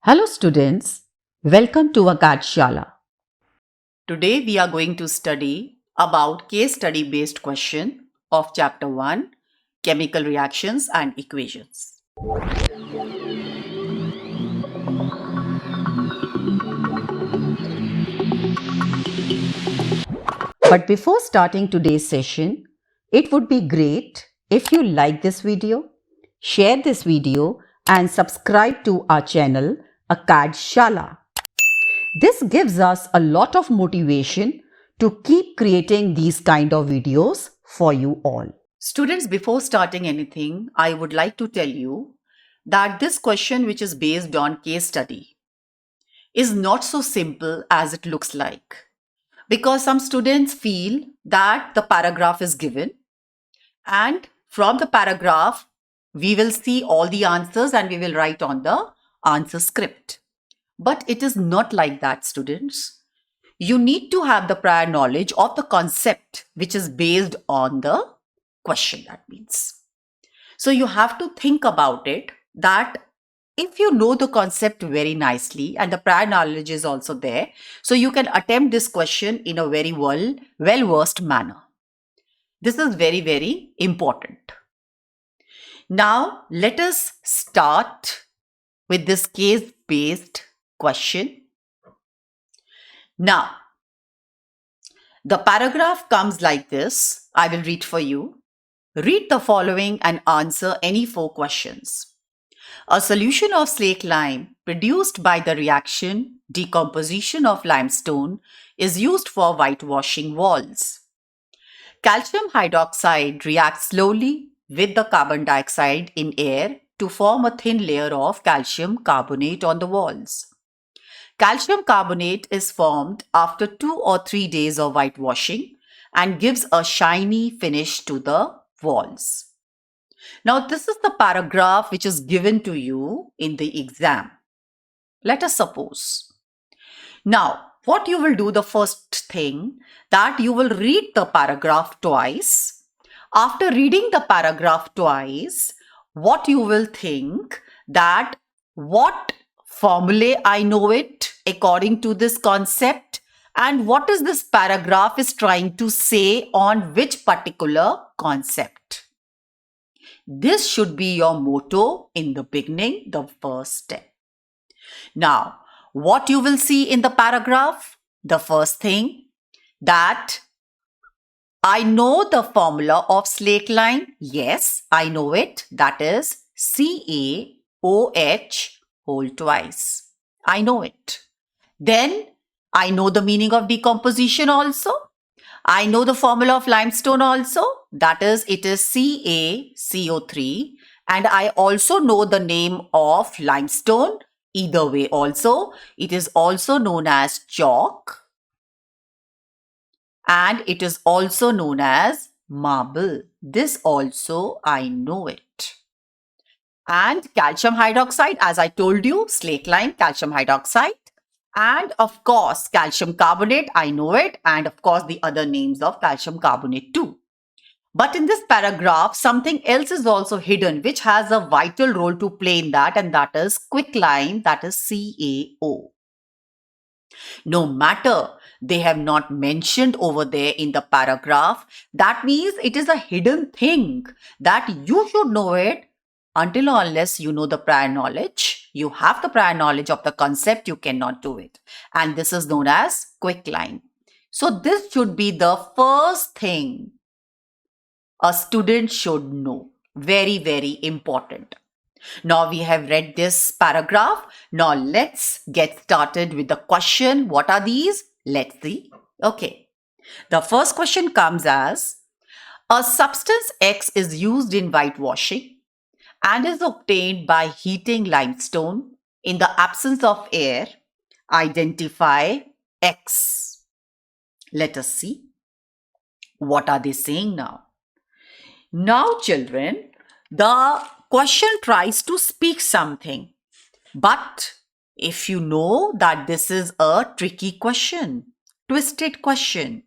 Hello students, welcome to Akadshala. Today we are going to study about case study based question of chapter 1 chemical reactions and equations. But before starting today's session, it would be great if you like this video, share this video and subscribe to our channel Akadshala. This gives us a lot of motivation to keep creating these kind of videos for you all. Students, before starting anything, I would like to tell you that this question, which is based on case study, is not so simple as it looks like. Because some students feel that the paragraph is given, and from the paragraph, we will see all the answers and we will write on the answer script. But it is not like that, students. You need to have the prior knowledge of the concept which is based on the question, that means. So you have to think about it that if you know the concept very nicely and the prior knowledge is also there, so you can attempt this question in a very well-versed manner. This is very, very important. Now, let us start with this case-based question. Now, the paragraph comes like this. I will read for you. Read the following and answer any 4 questions. A solution of slaked lime produced by the reaction decomposition of limestone is used for whitewashing walls. Calcium hydroxide reacts slowly with the carbon dioxide in air to form a thin layer of calcium carbonate on the walls. Calcium carbonate is formed after 2 or 3 days of whitewashing and gives a shiny finish to the walls. Now, this is the paragraph which is given to you in the exam. Let us suppose. Now, what you will do, the first thing, that you will read the paragraph twice. After reading the paragraph twice, what you will think that what formulae I know it according to this concept and what is this paragraph is trying to say on which particular concept. This should be your motto in the beginning, the first step. Now, what you will see in the paragraph? The first thing, that I know the formula of slaked lime. Yes, I know it. That is CaOH whole twice. I know it. Then I know the meaning of decomposition also. I know the formula of limestone also. That is, it is CaCO3. And I also know the name of limestone. Either way also, it is also known as chalk. And it is also known as marble. This also I know it. And calcium hydroxide, as I told you, slaked lime, calcium hydroxide. And of course, calcium carbonate, I know it. And of course, the other names of calcium carbonate too. But in this paragraph, something else is also hidden, which has a vital role to play in that, and that is quicklime, that is CaO. No matter they have not mentioned over there in the paragraph, that means it is a hidden thing that you should know it until or unless you know the prior knowledge. You have the prior knowledge of the concept, you cannot do it. And this is known as quicklime. So this should be the first thing a student should know. Very, very important. Now we have read this paragraph. Now let's get started with the question. What are these? Let's see. Okay. The first question comes as, a substance X is used in whitewashing and is obtained by heating limestone in the absence of air. Identify X. Let us see. What are they saying now? Now, children, the question tries to speak something. But if you know that this is a tricky question, twisted question,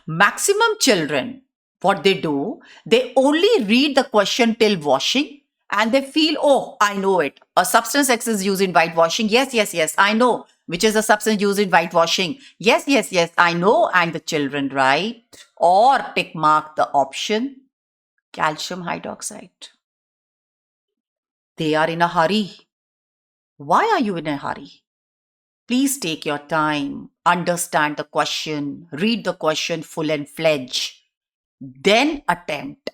maximum children, what they do, they only read the question till washing and they feel, oh, I know it. A substance X is used in whitewashing. Yes, yes, yes, I know. Which is a substance used in whitewashing? Yes, yes, yes, I know. And the children write or tick mark the option calcium hydroxide. They are in a hurry. Why are you in a hurry? Please take your time, understand the question, read the question full and fledged, then attempt,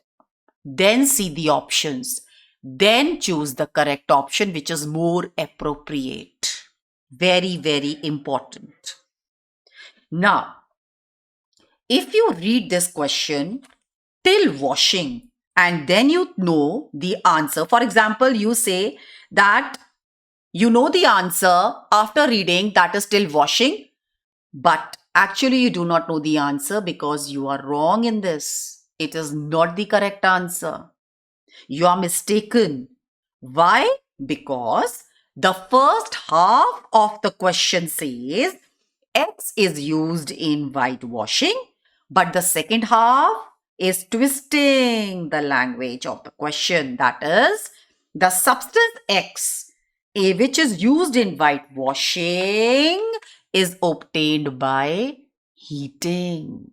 then see the options, then choose the correct option which is more appropriate. Very, very important. Now, if you read this question till washing and then you know the answer, for example, you say that you know the answer after reading that is till washing, but actually you do not know the answer because you are wrong in this. It is not the correct answer. You are mistaken. Why? Because the first half of the question says X is used in whitewashing, but the second half is twisting the language of the question. That is, the substance X, which is used in whitewashing, is obtained by heating.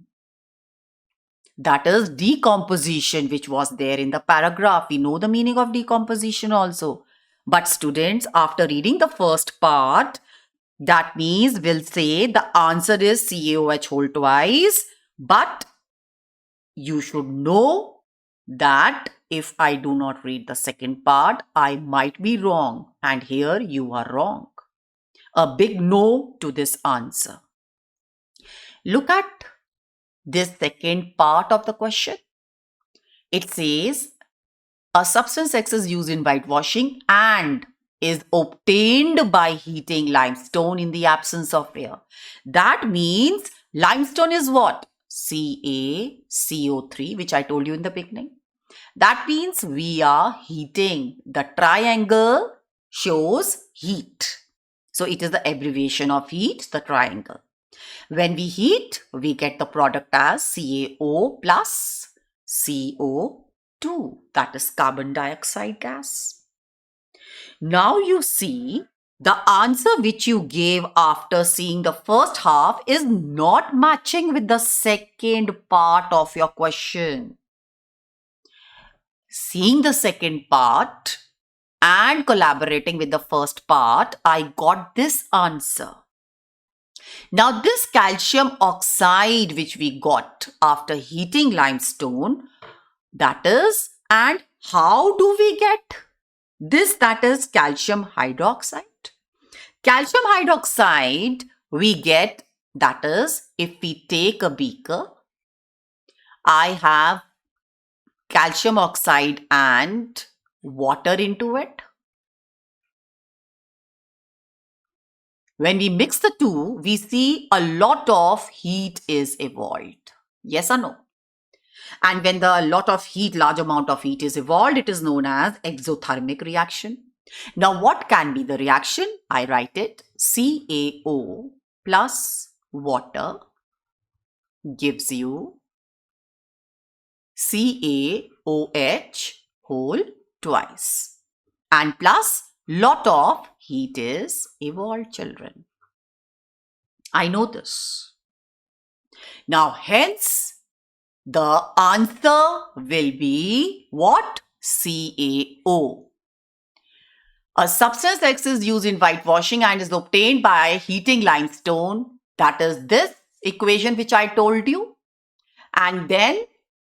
That is decomposition, which was there in the paragraph. We know the meaning of decomposition also. But students, after reading the first part, that means we'll say the answer is CaOH whole twice. But you should know that if I do not read the second part, I might be wrong. And here you are wrong. A big no to this answer. Look at this second part of the question. It says a substance X is used in whitewashing and is obtained by heating limestone in the absence of air. That means limestone is what? CaCO3, which I told you in the beginning. That means we are heating. The triangle shows heat. So it is the abbreviation of heat, the triangle. When we heat, we get the product as CaO plus CO2. That is carbon dioxide gas. Now you see the answer which you gave after seeing the first half is not matching with the second part of your question. Seeing the second part and collaborating with the first part, I got this answer. Now, this calcium oxide which we got after heating limestone, that is, and how do we get this? That is calcium hydroxide. Calcium hydroxide we get, that is, if we take a beaker, I have calcium oxide and water into it. When we mix the two, we see a lot of heat is evolved. Yes or no? And when the large amount of heat is evolved, it is known as exothermic reaction. Now, what can be the reaction? I write it. CaO plus water gives you CaOH whole twice. And plus lot of heat is evolved, children. I know this. Now, hence, the answer will be what? CaO. A substance X is used in whitewashing and is obtained by heating limestone. That is this equation which I told you. And then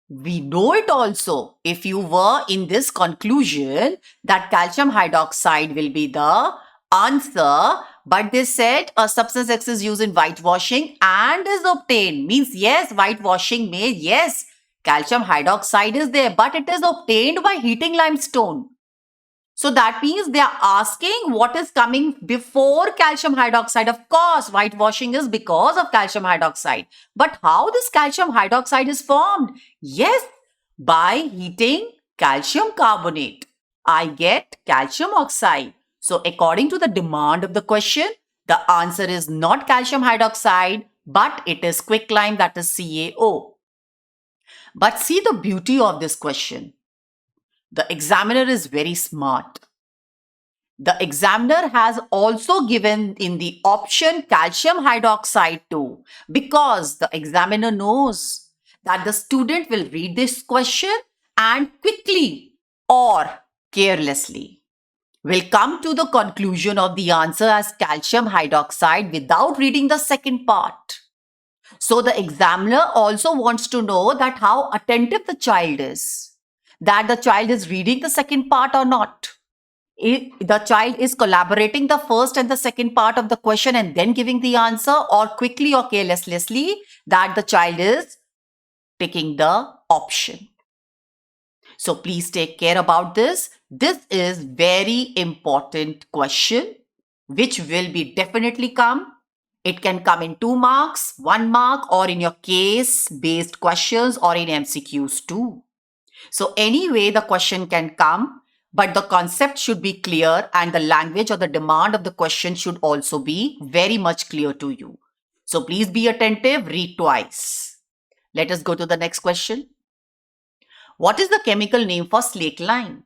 we know it also. If you were in this conclusion that calcium hydroxide will be the answer, but they said a substance X is used in whitewashing and is obtained. Means yes, whitewashing made, yes, calcium hydroxide is there, but it is obtained by heating limestone. So that means they are asking what is coming before calcium hydroxide. Of course, whitewashing is because of calcium hydroxide. But how this calcium hydroxide is formed? Yes, by heating calcium carbonate, I get calcium oxide. So according to the demand of the question, the answer is not calcium hydroxide, but it is quicklime, that is CaO. But see the beauty of this question. the examiner is very smart. The examiner has also given in the option calcium hydroxide too, because the examiner knows that the student will read this question and quickly or carelessly will come to the conclusion of the answer as calcium hydroxide without reading the second part. So the examiner also wants to know that how attentive the child is, that the child is reading the second part or not. The child is collaborating the first and the second part of the question and then giving the answer, or quickly or carelessly, that the child is picking the option. So please take care about this. This is very important question which will be definitely come. It can come in 2 marks, 1 mark, or in your case based questions, or in MCQs too. So anyway, the question can come, but the concept should be clear and the language or the demand of the question should also be very much clear to you. So please be attentive, read twice. Let us go to the next question. What is the chemical name for slate lime?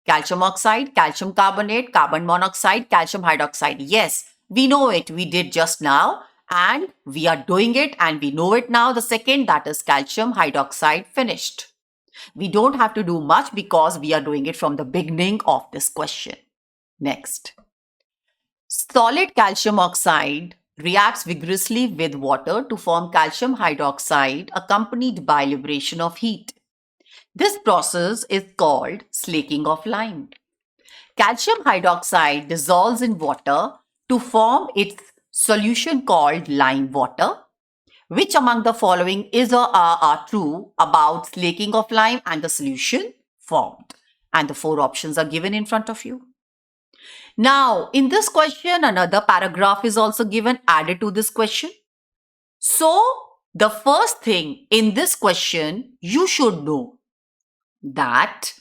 Calcium oxide, calcium carbonate, carbon monoxide, calcium hydroxide. Yes, we know it. We did just now and we are doing it and we know it now. The second, that is calcium hydroxide, finished. We don't have to do much because we are doing it from the beginning of this question. Next. Solid calcium oxide reacts vigorously with water to form calcium hydroxide accompanied by liberation of heat. This process is called slaking of lime. Calcium hydroxide dissolves in water to form its solution called lime water. Which among the following is or are true about slaking of lime and the solution formed? And the 4 options are given in front of you. Now, in this question, another paragraph is also given, added to this question. So, the first thing in this question, you should know that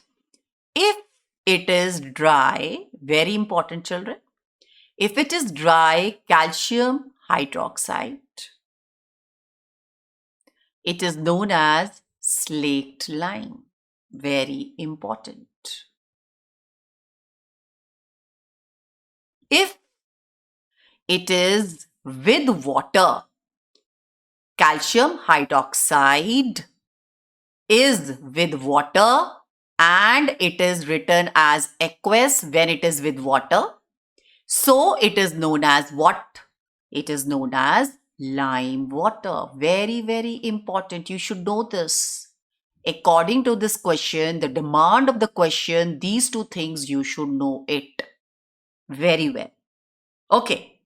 if it is dry, very important children, if it is dry calcium hydroxide, it is known as slaked lime. Very important. If it is with water, calcium hydroxide is with water and it is written as aqueous when it is with water. So it is known as what? It is known as lime water. Very, very important. You should know this. According to this question, the demand of the question, these 2 things you should know it very well. Okay.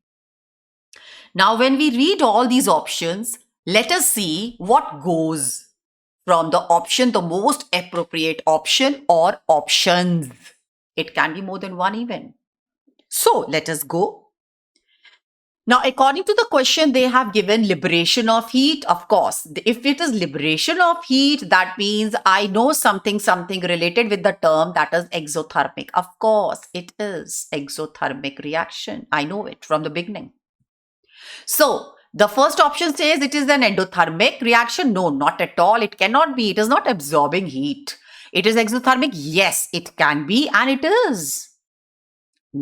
Now, when we read all these options, let us see what goes from the option, the most appropriate option or options. It can be more than one even. So let us go. Now, according to the question, they have given liberation of heat. Of course, if it is liberation of heat, that means I know something related with the term, that is exothermic. Of course, it is exothermic reaction. I know it from the beginning. So, the first option says it is an endothermic reaction. No, not at all. It cannot be. It is not absorbing heat. It is exothermic. Yes, it can be, and it is.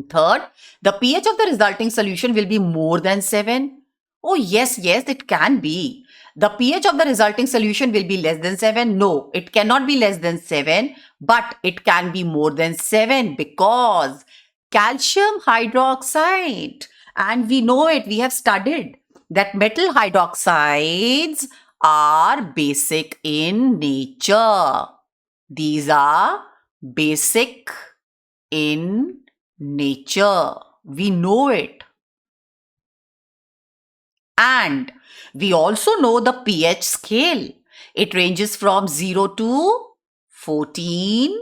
Third, the pH of the resulting solution will be more than 7. Oh, yes, it can be. The pH of the resulting solution will be less than 7. No, it cannot be less than 7, but it can be more than 7 because calcium hydroxide, and we know it, we have studied that metal hydroxides are basic in nature. These are basic in nature. We know it. And we also know the pH scale. It ranges from 0 to 14.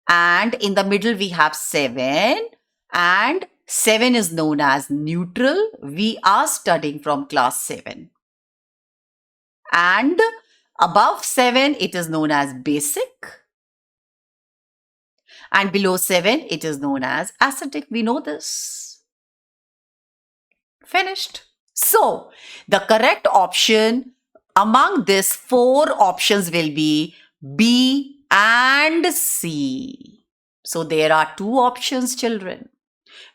And in the middle we have 7. And 7 is known as neutral. We are studying from class 7. And above 7, it is known as basic. And below 7, it is known as acidic. We know this. Finished. So, the correct option among these 4 options will be B and C. So there are two options, children,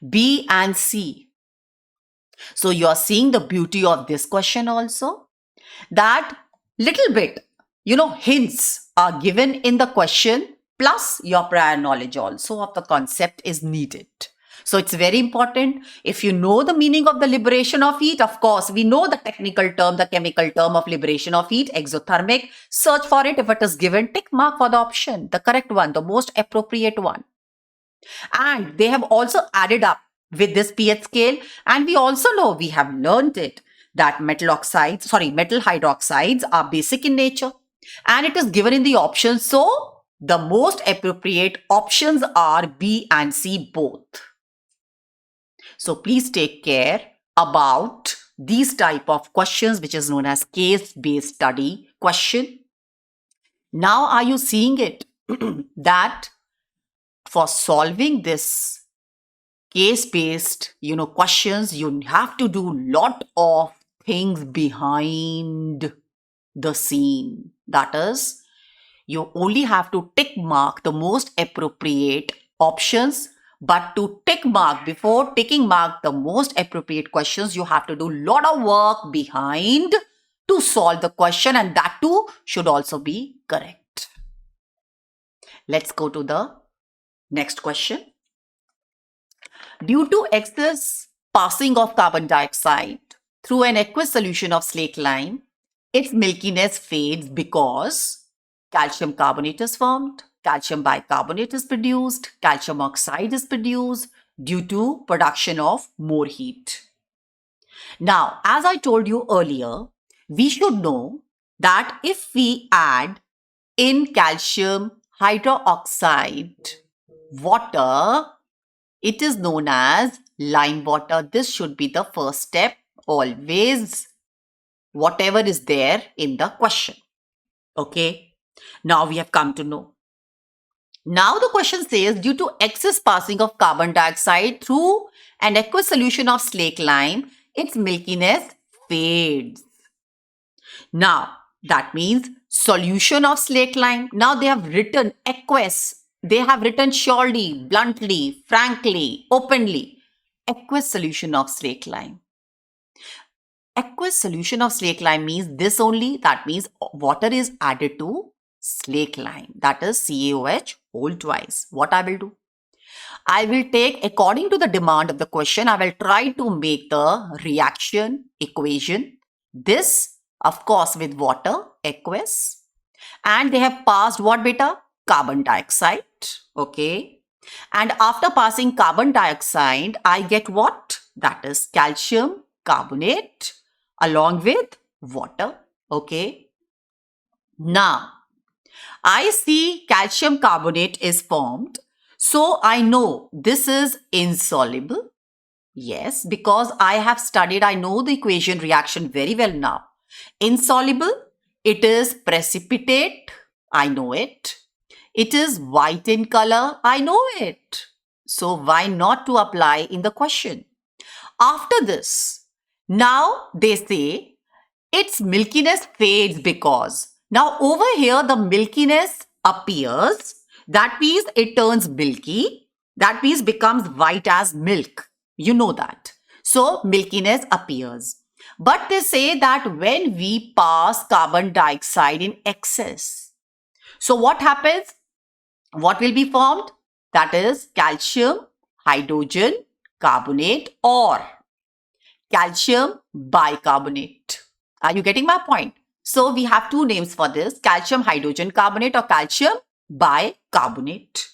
B and C. So you are seeing the beauty of this question also, that little bit, hints are given in the question, plus your prior knowledge also of the concept is needed. So it's very important. If you know the meaning of the liberation of heat, of course, we know the technical term, the chemical term of liberation of heat, exothermic. Search for it. If it is given, tick mark for the option, the correct one, the most appropriate one. And they have also added up with this pH scale. And we also know, we have learned it, that metal hydroxides are basic in nature. And it is given in the options. So the most appropriate options are B and C both. So please take care about these type of questions, which is known as case-based study question. Now, are you seeing it? That for solving this case-based, questions, you have to do lot of things behind the scene. That is, you only have to tick mark the most appropriate options. But to before ticking mark the most appropriate questions, you have to do a lot of work behind to solve the question, and that too should also be correct. Let's go to the next question. Due to excess passing of carbon dioxide through an aqueous solution of slaked lime, its milkiness fades because calcium carbonate is formed, calcium bicarbonate is produced, calcium oxide is produced due to production of more heat. Now, as I told you earlier, we should know that if we add in calcium hydroxide water, it is known as lime water. This should be the first step always, whatever is there in the question. Okay, now we have come to know. Now the question says, due to excess passing of carbon dioxide through an aqueous solution of slaked lime, its milkiness fades. Now, that means solution of slaked lime. Now they have written aqueous. They have written surely, bluntly, frankly, openly. Aqueous solution of slaked lime. Aqueous solution of slaked lime means this only. That means water is added to slaked lime. That is CaOH whole twice. What I will do? I will take, according to the demand of the question, I will try to make the reaction equation. This, of course, with water, aqueous. And they have passed what, beta? Carbon dioxide. Okay. And after passing carbon dioxide, I get what? That is calcium carbonate along with water. Okay. Now, I see calcium carbonate is formed. So I know this is insoluble. Yes, because I have studied, I know the equation reaction very well now. Insoluble, it is precipitate. I know it. It is white in color. I know it. So why not to apply in the question? After this, now they say its milkiness fades because. Now over here, the milkiness appears. That means it turns milky. That means becomes white as milk. You know that. So milkiness appears. But they say that when we pass carbon dioxide in excess, so what happens? What will be formed? That is calcium hydrogen carbonate or calcium bicarbonate. Are you getting my point? So we have two names for this, calcium hydrogen carbonate or calcium bicarbonate.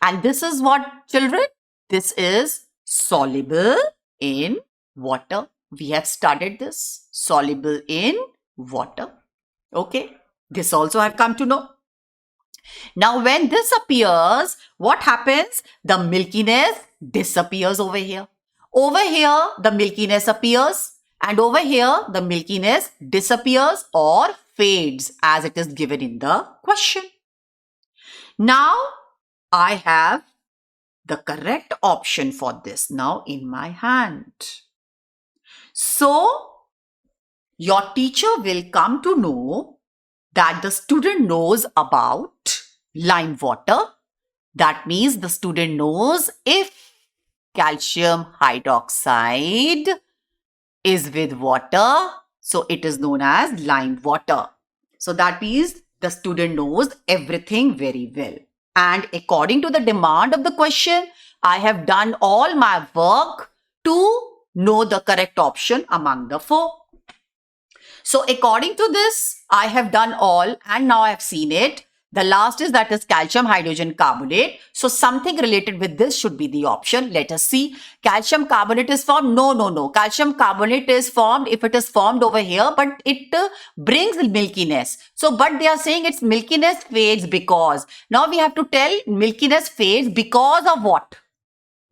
And this is what, children? This is soluble in water. We have studied this, soluble in water. Okay, this also I have come to know. Now, when this appears, what happens? The milkiness disappears over here. Over here, the milkiness appears, and over here, the milkiness disappears or fades as it is given in the question. Now, I have the correct option for this now in my hand. So, your teacher will come to know that the student knows about lime water. That means the student knows if calcium hydroxide is with water, so it is known as lime water. So that means the student knows everything very well. And according to the demand of the question, I have done all my work to know the correct option among the four. So according to this, I have done all and now I have seen it. The last is that is calcium hydrogen carbonate. So something related with this should be the option. Let us see. Calcium carbonate is formed. No. Calcium carbonate is formed if it is formed over here, but it brings milkiness. So, but they are saying its milkiness fades because. Now we have to tell milkiness fades because of what?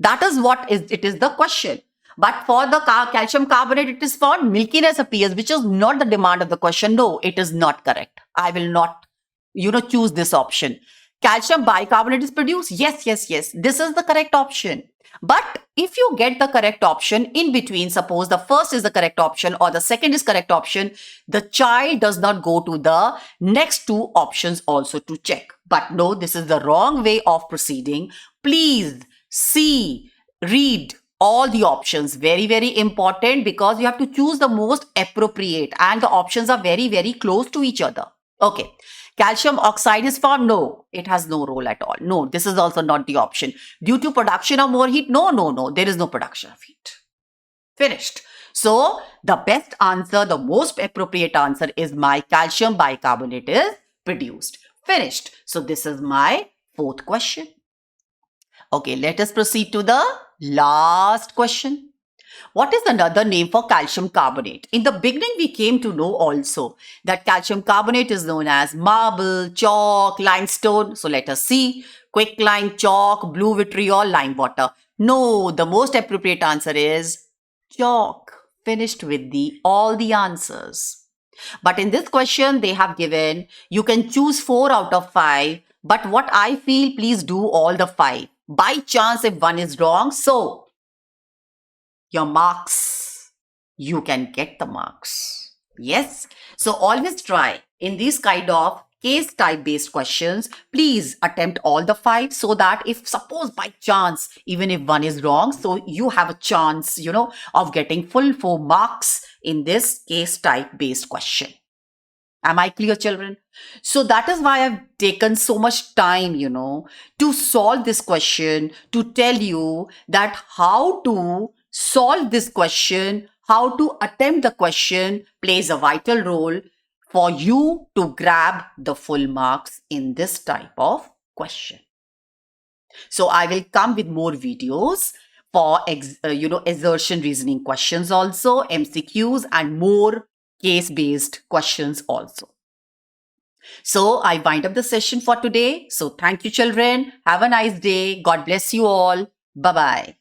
That is what it is the question. But for the calcium carbonate, it is formed, milkiness appears, which is not the demand of the question. No, it is not correct. I will not, choose this option. Calcium bicarbonate is produced. Yes. This is the correct option. But if you get the correct option in between, suppose the first is the correct option or the second is correct option, the child does not go to the next two options also to check. But no, this is the wrong way of proceeding. Please see, read all the options. Very, very important because you have to choose the most appropriate and the options are very, very close to each other. Okay. Calcium oxide is formed? No, it has no role at all. No, this is also not the option. Due to production of more heat? No. There is no production of heat. Finished. So, the best answer, the most appropriate answer is my calcium bicarbonate is produced. Finished. So, this is my fourth question. Okay, let us proceed to the last question. What is another name for calcium carbonate? In the beginning, we came to know also that calcium carbonate is known as marble, chalk, limestone. So let us see. Quicklime, chalk, blue vitriol, lime water. No, the most appropriate answer is chalk. Finished with all the answers. But in this question, they have given, you can choose 4 out of 5. But what I feel, please do all the 5. By chance, if one is wrong, so your marks, you can get the marks. Yes. So always try in these kind of case type based questions, please attempt all the 5 so that if suppose by chance, even if one is wrong, so you have a chance, of getting full 4 marks in this case type based question. Am I clear, children? So that is why I've taken so much time, to solve this question, to tell you that how to solve this question, how to attempt the question plays a vital role for you to grab the full marks in this type of question. So I will come with more videos for, assertion reasoning questions also, MCQs and more case-based questions also. So I wind up the session for today. So thank you, children. Have a nice day. God bless you all. Bye-bye.